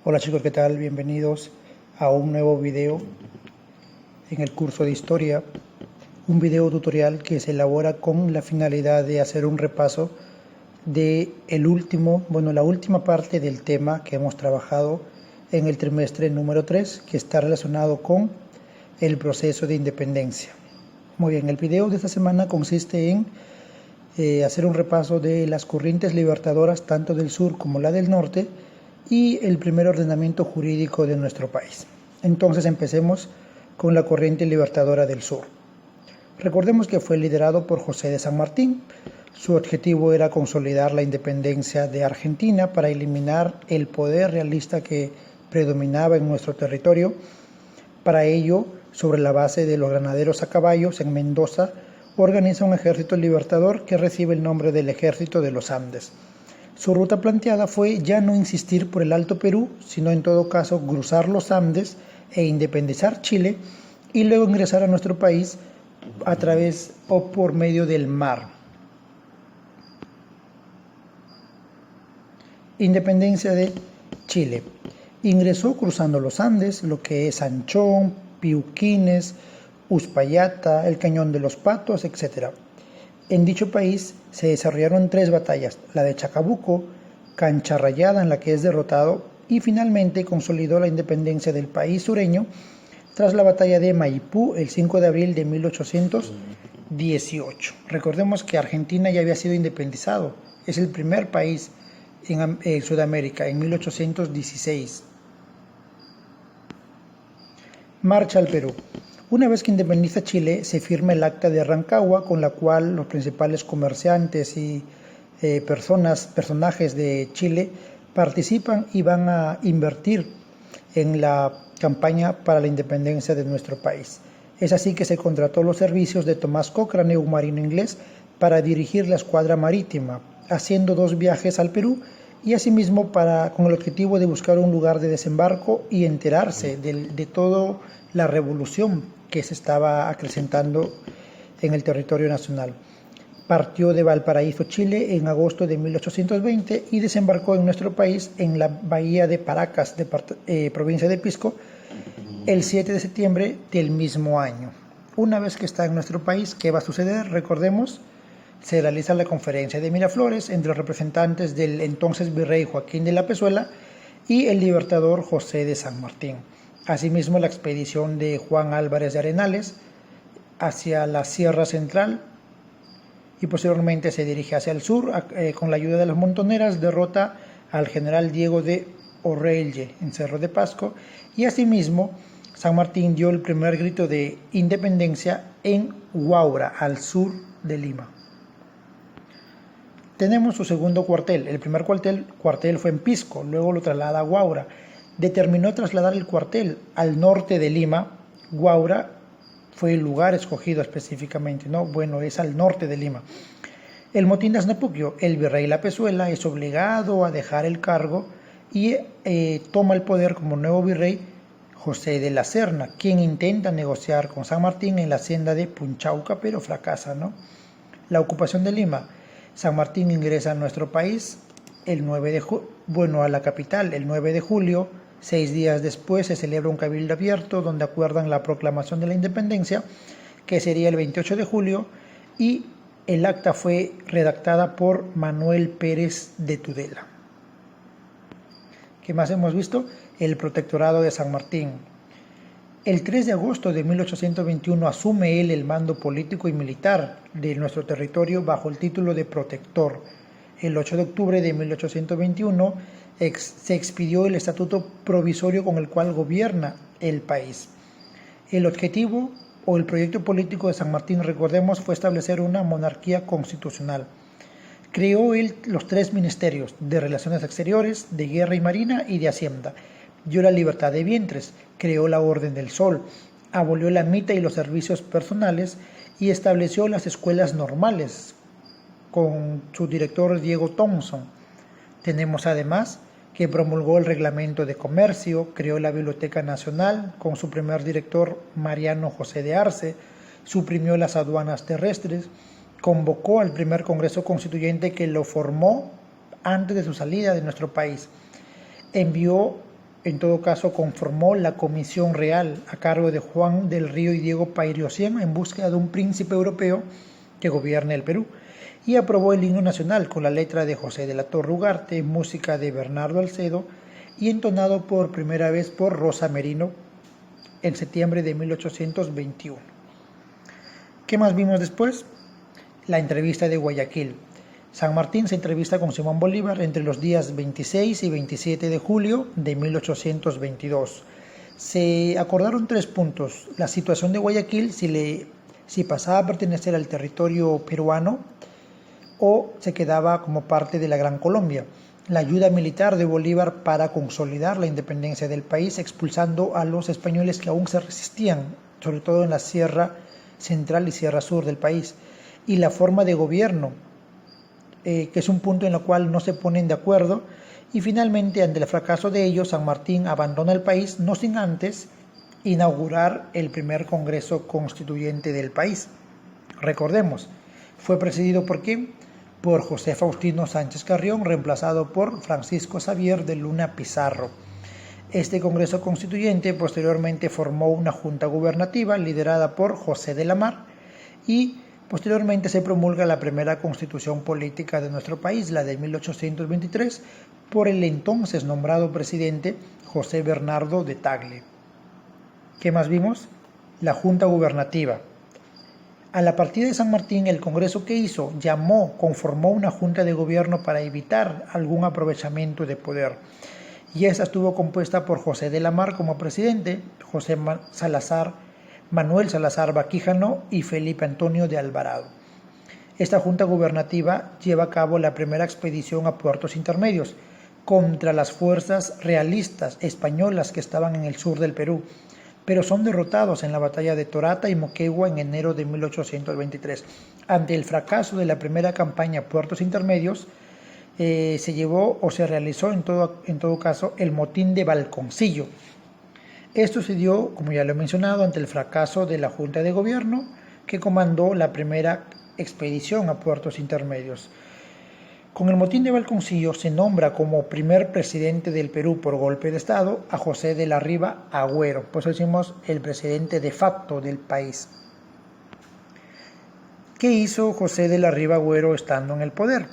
Hola chicos, ¿qué tal? Bienvenidos a un nuevo video en el curso de historia, un video tutorial que se elabora con la finalidad de hacer un repaso de la última parte del tema que hemos trabajado en el trimestre número 3, que está relacionado con el proceso de independencia. Muy bien, el video de esta semana consiste en hacer un repaso de las corrientes libertadoras tanto del sur como la del norte y el primer ordenamiento jurídico de nuestro país. Entonces empecemos con la corriente libertadora del sur. Recordemos que fue liderado por José de San Martín. Su objetivo era consolidar la independencia de Argentina para eliminar el poder realista que predominaba en nuestro territorio. Para ello, sobre la base de los granaderos a caballos en Mendoza, organiza un ejército libertador que recibe el nombre del Ejército de los Andes. Su ruta planteada fue ya no insistir por el Alto Perú, sino en todo caso cruzar los Andes e independizar Chile y luego ingresar a nuestro país a través o por medio del mar. Independencia de Chile. Ingresó cruzando los Andes, lo que es Anchón, Piuquines, Uspallata, el Cañón de los Patos, etc. En dicho país se desarrollaron 3 batallas, la de Chacabuco, Cancha Rayada en la que es derrotado y finalmente consolidó la independencia del país sureño tras la batalla de Maipú el 5 de abril de 1818. Recordemos que Argentina ya había sido independizado, es el primer país en Sudamérica en 1816. Marcha al Perú. Una vez que independiza Chile, se firma el Acta de Rancagua, con la cual los principales comerciantes y personajes de Chile participan y van a invertir en la campaña para la independencia de nuestro país. Es así que se contrató los servicios de Tomás Cochrane, un marino inglés, para dirigir la escuadra marítima, haciendo 2 viajes al Perú y asimismo con el objetivo de buscar un lugar de desembarco y enterarse de toda la revolución que se estaba acrecentando en el territorio nacional. Partió de Valparaíso, Chile, en agosto de 1820 y desembarcó en nuestro país en la bahía de Paracas, provincia de Pisco, el 7 de septiembre del mismo año. Una vez que está en nuestro país, ¿qué va a suceder? Recordemos, se realiza la conferencia de Miraflores entre los representantes del entonces virrey Joaquín de la Pezuela y el libertador José de San Martín. Asimismo, la expedición de Juan Álvarez de Arenales hacia la Sierra Central y posteriormente se dirige hacia el sur con la ayuda de las montoneras, derrota al general Diego de Orelle en Cerro de Pasco y asimismo San Martín dio el primer grito de independencia en Huaura, al sur de Lima. Tenemos su segundo cuartel. El primer cuartel fue en Pisco, luego lo traslada a Huaura. Determinó trasladar el cuartel al norte de Lima. Huaura fue el lugar escogido específicamente, ¿no? Bueno, es al norte de Lima. El motín de Asnapuquio, el virrey La Pezuela es obligado a dejar el cargo y toma el poder como nuevo virrey José de la Serna, quien intenta negociar con San Martín en la hacienda de Punchauca, pero fracasa, ¿no? La ocupación de Lima. San Martín ingresa a nuestro país a la capital el 9 de julio. 6 días después se celebra un cabildo abierto donde acuerdan la proclamación de la independencia, que sería el 28 de julio, y el acta fue redactada por Manuel Pérez de Tudela. ¿Qué más hemos visto? El protectorado de San Martín. El 3 de agosto de 1821 asume él el mando político y militar de nuestro territorio bajo el título de protector. El 8 de octubre de 1821 se expidió el estatuto provisorio con el cual gobierna el país. El objetivo o el proyecto político de San Martín, recordemos, fue establecer una monarquía constitucional. Creó él los 3 ministerios de Relaciones Exteriores, de Guerra y Marina y de Hacienda. Dio la libertad de vientres, creó la Orden del Sol, abolió la mita y los servicios personales y estableció las escuelas normales con su director Diego Thompson. Tenemos además que promulgó el Reglamento de Comercio, creó la Biblioteca Nacional con su primer director Mariano José de Arce, suprimió las aduanas terrestres, convocó al primer Congreso Constituyente que lo formó antes de su salida de nuestro país, envió en todo caso, conformó la Comisión Real a cargo de Juan del Río y Diego Pairosien en búsqueda de un príncipe europeo que gobierne el Perú, y aprobó el himno nacional con la letra de José de la Torre Ugarte, música de Bernardo Alcedo y entonado por primera vez por Rosa Merino en septiembre de 1821. ¿Qué más vimos después? La entrevista de Guayaquil. San Martín se entrevista con Simón Bolívar entre los días 26 y 27 de julio de 1822. Se acordaron 3 puntos: la situación de Guayaquil, si pasaba a pertenecer al territorio peruano o se quedaba como parte de la Gran Colombia; la ayuda militar de Bolívar para consolidar la independencia del país, expulsando a los españoles que aún se resistían, sobre todo en la Sierra Central y Sierra Sur del país; y la forma de gobierno, que es un punto en el cual no se ponen de acuerdo. Y finalmente, ante el fracaso de ellos, San Martín abandona el país, no sin antes inaugurar el primer Congreso Constituyente del país. Recordemos, fue presidido ¿por quién? Por José Faustino Sánchez Carrión, reemplazado por Francisco Xavier de Luna Pizarro. Este Congreso Constituyente posteriormente formó una junta gubernativa liderada por José de la Mar, y posteriormente se promulga la primera constitución política de nuestro país, la de 1823, por el entonces nombrado presidente José Bernardo de Tagle. ¿Qué más vimos? La junta gubernativa. A la partida de San Martín, el Congreso, ¿qué hizo? Conformó una junta de gobierno para evitar algún aprovechamiento de poder. Y esta estuvo compuesta por José de la Mar como presidente, Manuel Salazar Baquijano y Felipe Antonio de Alvarado. Esta junta gubernativa lleva a cabo la primera expedición a puertos intermedios contra las fuerzas realistas españolas que estaban en el sur del Perú, pero son derrotados en la batalla de Torata y Moquegua en enero de 1823. Ante el fracaso de la primera campaña a puertos intermedios, se realizó en todo caso el motín de Balconcillo. Esto se dio, como ya lo he mencionado, ante el fracaso de la Junta de Gobierno, que comandó la primera expedición a puertos intermedios. Con el motín de Balconcillo se nombra como primer presidente del Perú por golpe de Estado a José de la Riva Agüero, por eso decimos el presidente de facto del país. ¿Qué hizo José de la Riva Agüero estando en el poder?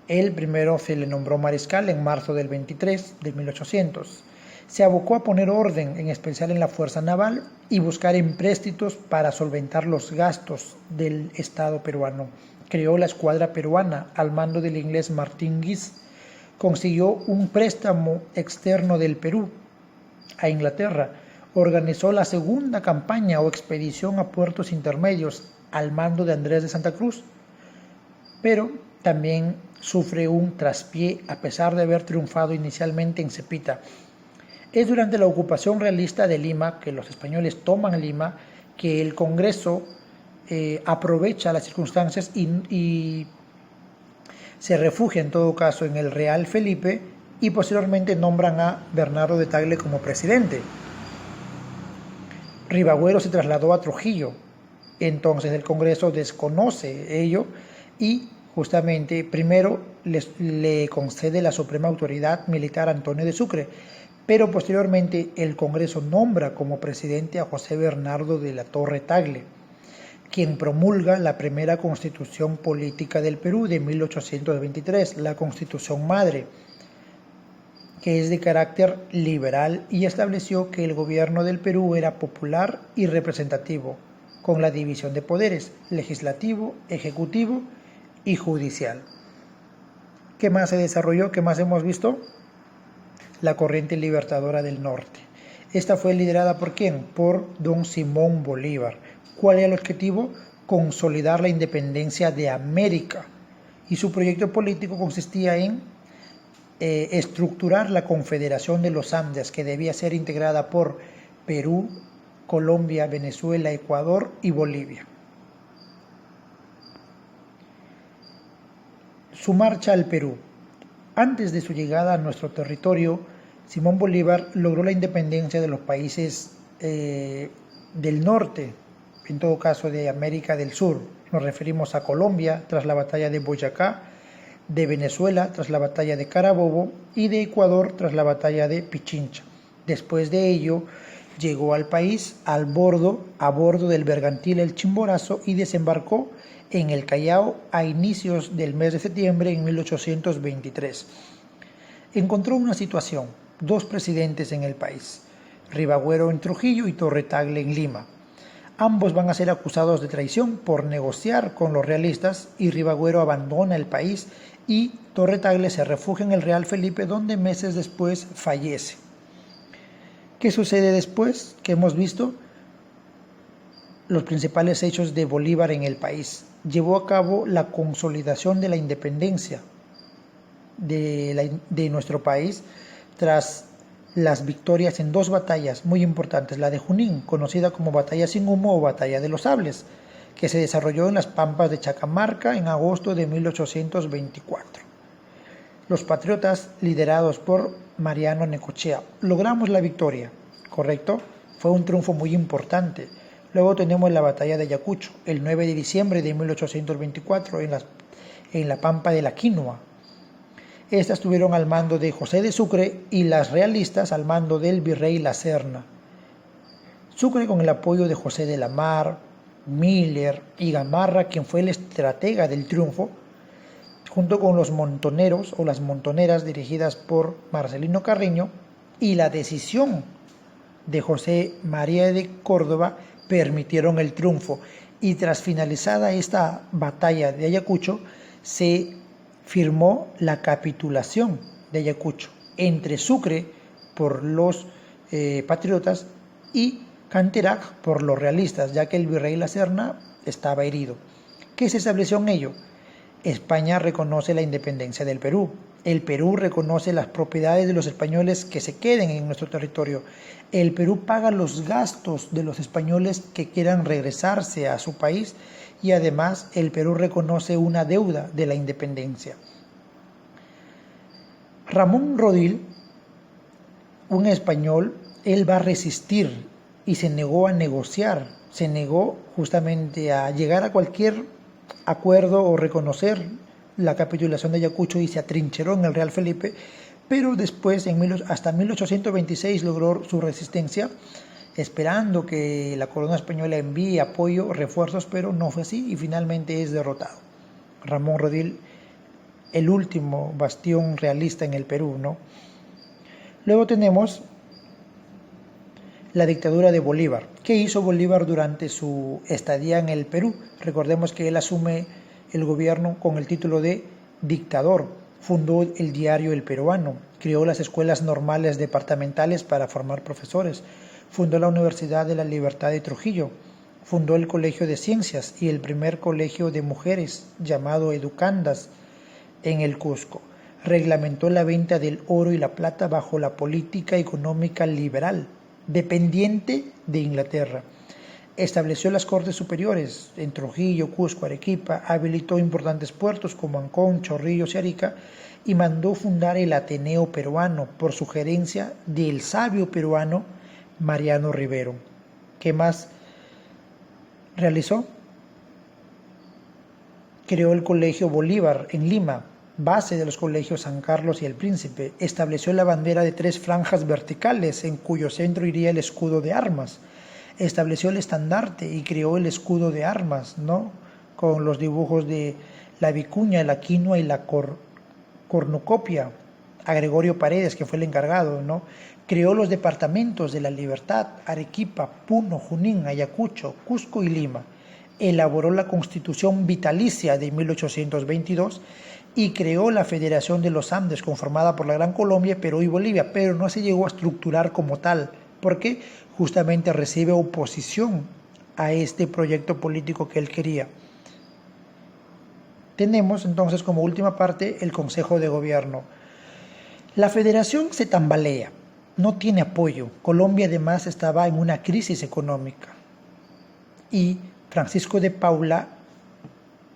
Él primero se le nombró mariscal en marzo del 23 de 1800. Se abocó a poner orden, en especial en la fuerza naval, y buscar empréstitos para solventar los gastos del Estado peruano. Creó la escuadra peruana al mando del inglés Martin Guise. Consiguió un préstamo externo del Perú a Inglaterra. Organizó la segunda campaña o expedición a puertos intermedios al mando de Andrés de Santa Cruz, pero también sufre un traspié a pesar de haber triunfado inicialmente en Cepita. Es durante la ocupación realista de Lima, que los españoles toman Lima, que el Congreso aprovecha las circunstancias y se refugia en todo caso en el Real Felipe, y posteriormente nombran a Bernardo de Tagle como presidente. Ribagüero se trasladó a Trujillo, entonces el Congreso desconoce ello y justamente primero le concede la suprema autoridad militar a Antonio de Sucre, pero posteriormente el Congreso nombra como presidente a José Bernardo de la Torre Tagle, quien promulga la primera constitución política del Perú de 1823, la Constitución Madre, que es de carácter liberal y estableció que el gobierno del Perú era popular y representativo, con la división de poderes: legislativo, ejecutivo y judicial. ¿Qué más se desarrolló? ¿Qué más hemos visto? La corriente libertadora del norte. Esta fue liderada ¿por quién? Por don Simón Bolívar. ¿Cuál era el objetivo? Consolidar la independencia de América. Y su proyecto político consistía en estructurar la Confederación de los Andes, que debía ser integrada por Perú, Colombia, Venezuela, Ecuador y Bolivia. Su marcha al Perú. Antes de su llegada a nuestro territorio, Simón Bolívar logró la independencia de los países del norte, en todo caso de América del Sur. Nos referimos a Colombia tras la batalla de Boyacá, de Venezuela tras la batalla de Carabobo y de Ecuador tras la batalla de Pichincha. Después de ello, llegó al país a bordo del bergantil El Chimborazo y desembarcó en el Callao a inicios del mes de septiembre en 1823. Encontró una situación, dos presidentes en el país, Ribagüero en Trujillo y Torre Tagle en Lima. Ambos van a ser acusados de traición por negociar con los realistas y Ribagüero abandona el país y Torre Tagle se refugia en el Real Felipe, donde meses después fallece. ¿Qué sucede después? Que hemos visto los principales hechos de Bolívar en el país. Llevó a cabo la consolidación de la independencia de nuestro país tras las victorias en dos batallas muy importantes, la de Junín, conocida como Batalla sin Humo o Batalla de los Sables, que se desarrolló en las pampas de Chacamarca en agosto de 1824. Los patriotas, liderados por Mariano Necochea, logramos la victoria, ¿correcto? Fue un triunfo muy importante. Luego tenemos la batalla de Ayacucho, el 9 de diciembre de 1824, en la pampa de la Quinua. Estas estuvieron al mando de José de Sucre y las realistas al mando del virrey La Serna. Sucre con el apoyo de José de la Mar, Miller y Gamarra, quien fue el estratega del triunfo, junto con los montoneros o las montoneras dirigidas por Marcelino Carreño, y la decisión de José María de Córdoba permitieron el triunfo. Y tras finalizada esta batalla de Ayacucho, se firmó la capitulación de Ayacucho entre Sucre por los patriotas y Canterac por los realistas, ya que el virrey La Serna estaba herido. ¿Qué se estableció en ello? España reconoce la independencia del Perú. El Perú reconoce las propiedades de los españoles que se queden en nuestro territorio. El Perú paga los gastos de los españoles que quieran regresarse a su país y además el Perú reconoce una deuda de la independencia. Ramón Rodil, un español, él va a resistir y se negó a negociar, se negó justamente a llegar a cualquier acuerdo o reconocer la capitulación de Ayacucho y se atrincheró en el Real Felipe, pero después, hasta 1826, logró su resistencia, esperando que la corona española envíe apoyo, refuerzos, pero no fue así y finalmente es derrotado. Ramón Rodil, el último bastión realista en el Perú, ¿no? Luego tenemos la dictadura de Bolívar. ¿Qué hizo Bolívar durante su estadía en el Perú? Recordemos que él asume el gobierno con el título de dictador. Fundó el diario El Peruano, creó las escuelas normales departamentales para formar profesores, fundó la Universidad de la Libertad de Trujillo, fundó el Colegio de Ciencias y el primer colegio de mujeres llamado Educandas en el Cusco. Reglamentó la venta del oro y la plata bajo la política económica liberal, dependiente de Inglaterra. Estableció las Cortes Superiores en Trujillo, Cusco, Arequipa, habilitó importantes puertos como Ancón, Chorrillos y Arica y mandó fundar el Ateneo Peruano por sugerencia del sabio peruano Mariano Rivero. ¿Qué más realizó? Creó el Colegio Bolívar en Lima, base de los colegios San Carlos y El Príncipe. Estableció la bandera de 3 franjas verticales en cuyo centro iría el escudo de armas. Estableció el estandarte y creó el escudo de armas, ¿no? Con los dibujos de la vicuña, la quinua y la cornucopia, a Gregorio Paredes, que fue el encargado, ¿no? Creó los departamentos de La Libertad, Arequipa, Puno, Junín, Ayacucho, Cusco y Lima. Elaboró la Constitución Vitalicia de 1822 y creó la Federación de los Andes, conformada por la Gran Colombia, Perú y Bolivia, pero no se llegó a estructurar como tal, porque justamente recibe oposición a este proyecto político que él quería. Tenemos entonces como última parte el Consejo de Gobierno. La federación se tambalea, no tiene apoyo. Colombia además estaba en una crisis económica y Francisco de Paula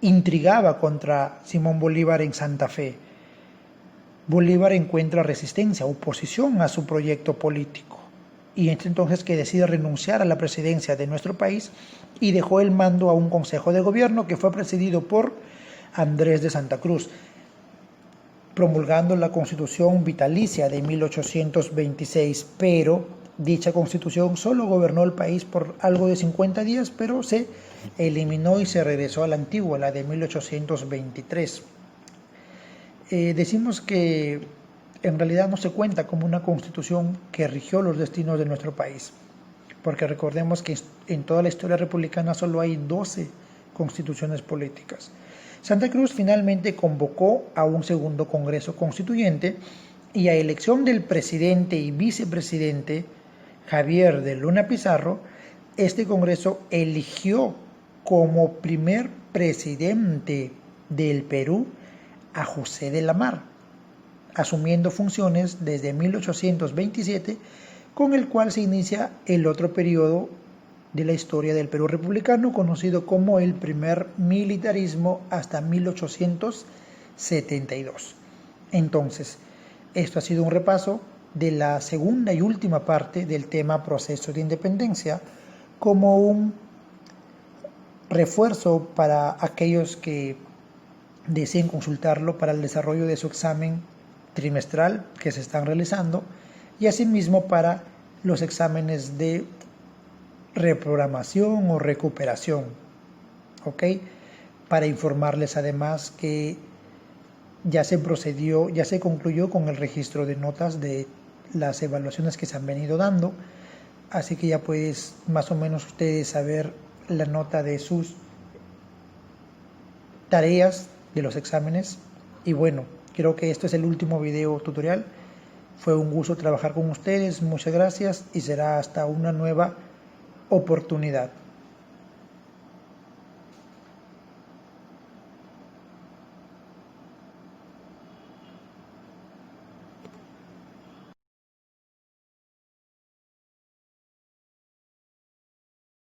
intrigaba contra Simón Bolívar en Santa Fe. Bolívar encuentra resistencia, oposición a su proyecto político y es entonces que decide renunciar a la presidencia de nuestro país y dejó el mando a un consejo de gobierno que fue presidido por Andrés de Santa Cruz. promulgando la Constitución vitalicia de 1826, pero dicha Constitución solo gobernó el país por algo de 50 días, pero se eliminó y se regresó a la antigua, la de 1823. Decimos que en realidad no se cuenta como una Constitución que rigió los destinos de nuestro país, porque recordemos que en toda la historia republicana solo hay 12 constituciones políticas. Santa Cruz finalmente convocó a un segundo Congreso Constituyente y a elección del presidente y vicepresidente Javier de Luna Pizarro, este Congreso eligió como primer presidente del Perú a José de la Mar, asumiendo funciones desde 1827, con el cual se inicia el otro periodo de la historia del Perú republicano, conocido como el primer militarismo hasta 1872. Entonces, esto ha sido un repaso de la segunda y última parte del tema proceso de independencia, como un refuerzo para aquellos que deseen consultarlo para el desarrollo de su examen trimestral que se están realizando, y asimismo para los exámenes de reprogramación o recuperación, ¿ok? Para informarles además que ya se concluyó con el registro de notas de las evaluaciones que se han venido dando, así que ya puedes más o menos ustedes saber la nota de sus tareas de los exámenes. Y bueno, creo que esto es el último video tutorial. Fue un gusto trabajar con ustedes, muchas gracias y será hasta una nueva oportunidad.